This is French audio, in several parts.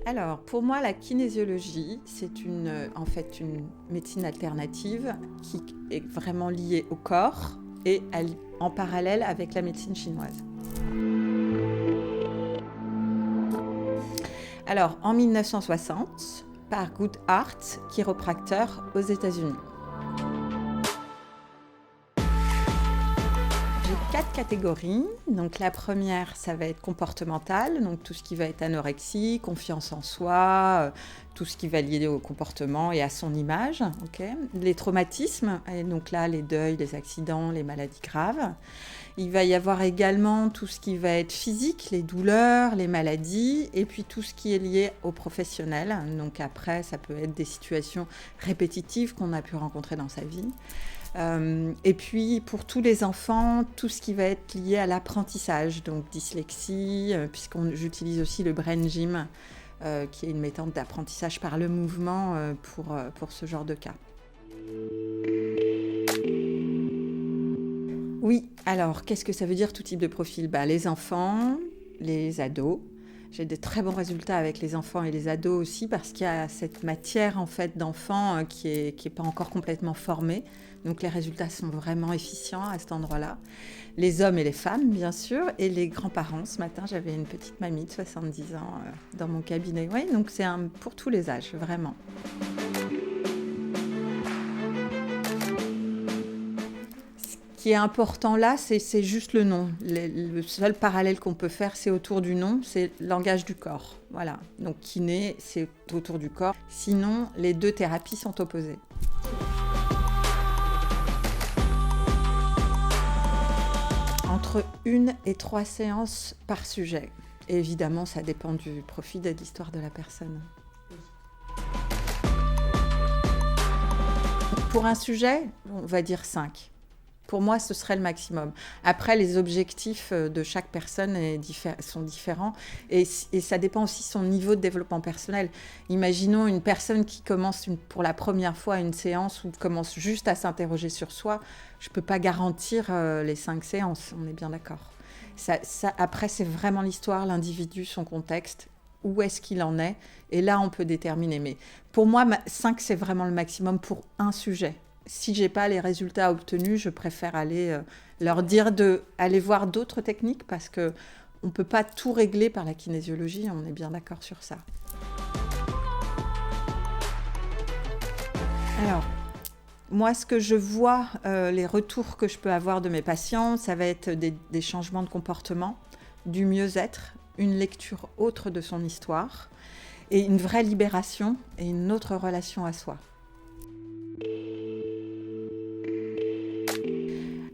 Alors, pour moi, la kinésiologie, c'est en fait une médecine alternative qui est vraiment liée au corps et en parallèle avec la médecine chinoise. Alors, en 1960, par Goodhart, chiropracteur aux États-Unis. J'ai 4 catégories. Donc la première, ça va être comportemental, donc tout ce qui va être anorexie, confiance en soi, tout ce qui va lier au comportement et à son image. Okay. Les traumatismes, et donc là les deuils, les accidents, les maladies graves. Il va y avoir également tout ce qui va être physique, les douleurs, les maladies, et puis tout ce qui est lié au professionnel. Donc après, ça peut être des situations répétitives qu'on a pu rencontrer dans sa vie. Et puis pour tous les enfants, tout ce qui va être lié à l'apprentissage, donc dyslexie, j'utilise aussi le Brain Gym, qui est une méthode d'apprentissage par le mouvement pour ce genre de cas. Oui, alors qu'est-ce que ça veut dire tout type de profil ? Les enfants, les ados. J'ai des très bons résultats avec les enfants et les ados aussi parce qu'il y a cette matière en fait d'enfants qui est pas encore complètement formée. Donc les résultats sont vraiment efficients à cet endroit-là. Les hommes et les femmes, bien sûr, et les grands-parents. Ce matin, j'avais une petite mamie de 70 ans dans mon cabinet. Oui, donc c'est pour tous les âges, vraiment. Ce qui est important là, c'est juste le nom. Le seul parallèle qu'on peut faire, c'est autour du nom, c'est le langage du corps. Voilà. Donc kiné, c'est autour du corps. Sinon, les deux thérapies sont opposées. Entre 1 et 3 séances par sujet. Et évidemment, ça dépend du profil et de l'histoire de la personne. Pour un sujet, on va dire 5. Pour moi, ce serait le maximum. Après, les objectifs de chaque personne sont différents et ça dépend aussi de son niveau de développement personnel. Imaginons une personne qui commence pour la première fois une séance ou commence juste à s'interroger sur soi. Je ne peux pas garantir les 5 séances, on est bien d'accord. Après, c'est vraiment l'histoire, l'individu, son contexte, où est-ce qu'il en est. Et là, on peut déterminer. Mais pour moi, 5, c'est vraiment le maximum pour un sujet. Si je n'ai pas les résultats obtenus, je préfère leur dire d'aller voir d'autres techniques parce qu'on ne peut pas tout régler par la kinésiologie, on est bien d'accord sur ça. Alors, moi, ce que je vois, les retours que je peux avoir de mes patients, ça va être des changements de comportement, du mieux-être, une lecture autre de son histoire et une vraie libération et une autre relation à soi.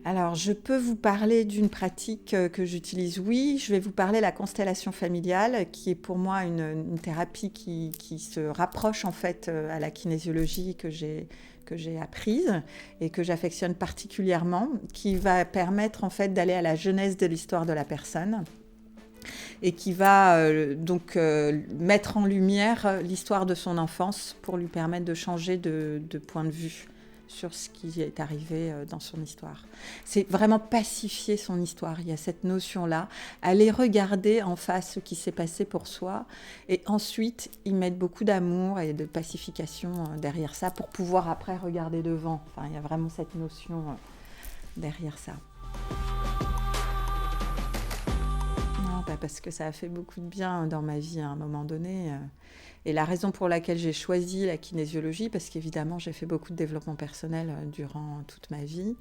Alors, je peux vous parler d'une pratique que j'utilise, oui. Je vais vous parler de la constellation familiale, qui est pour moi une thérapie qui se rapproche en fait à la kinésiologie que j'ai apprise et que j'affectionne particulièrement, qui va permettre en fait d'aller à la genèse de l'histoire de la personne et qui va mettre en lumière l'histoire de son enfance pour lui permettre de changer de point de vue sur ce qui est arrivé dans son histoire. C'est vraiment pacifier son histoire. Il y a cette notion-là, aller regarder en face ce qui s'est passé pour soi et ensuite y mettre beaucoup d'amour et de pacification derrière ça pour pouvoir après regarder devant. Enfin, il y a vraiment cette notion derrière ça. Non, parce que ça a fait beaucoup de bien dans ma vie à un moment donné. Et la raison pour laquelle j'ai choisi la kinésiologie, parce qu'évidemment, j'ai fait beaucoup de développement personnel durant toute ma vie.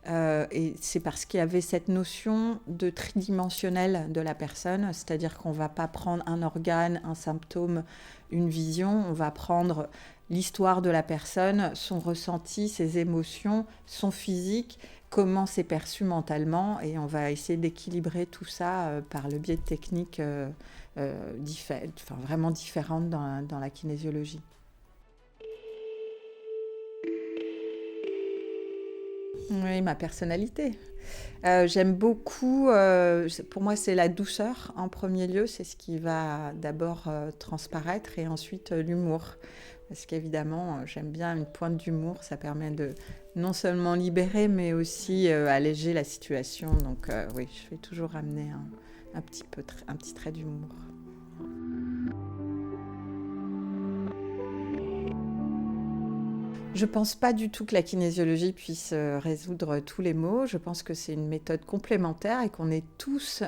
Et c'est parce qu'il y avait cette notion de tridimensionnel de la personne, c'est-à-dire qu'on ne va pas prendre un organe, un symptôme, une vision, on va prendre l'histoire de la personne, son ressenti, ses émotions, son physique, comment c'est perçu mentalement, et on va essayer d'équilibrer tout ça par le biais de techniques vraiment différentes dans la kinésiologie. Oui, ma personnalité. J'aime beaucoup, pour moi c'est la douceur en premier lieu, c'est ce qui va d'abord transparaître et ensuite l'humour. Parce qu'évidemment, j'aime bien une pointe d'humour, ça permet de non seulement libérer mais aussi alléger la situation. Donc oui, je vais toujours amener un petit trait d'humour. Je pense pas du tout que la kinésiologie puisse résoudre tous les maux. Je pense que c'est une méthode complémentaire et qu'on est tous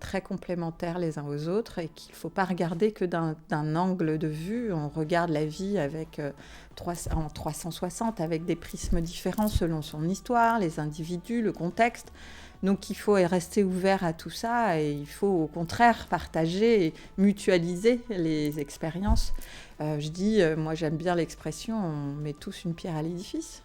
très complémentaires les uns aux autres et qu'il ne faut pas regarder que d'un angle de vue. On regarde la vie en 360 avec des prismes différents selon son histoire, les individus, le contexte. Donc il faut rester ouvert à tout ça et il faut au contraire partager et mutualiser les expériences. Moi j'aime bien l'expression, on met tous une pierre à l'édifice.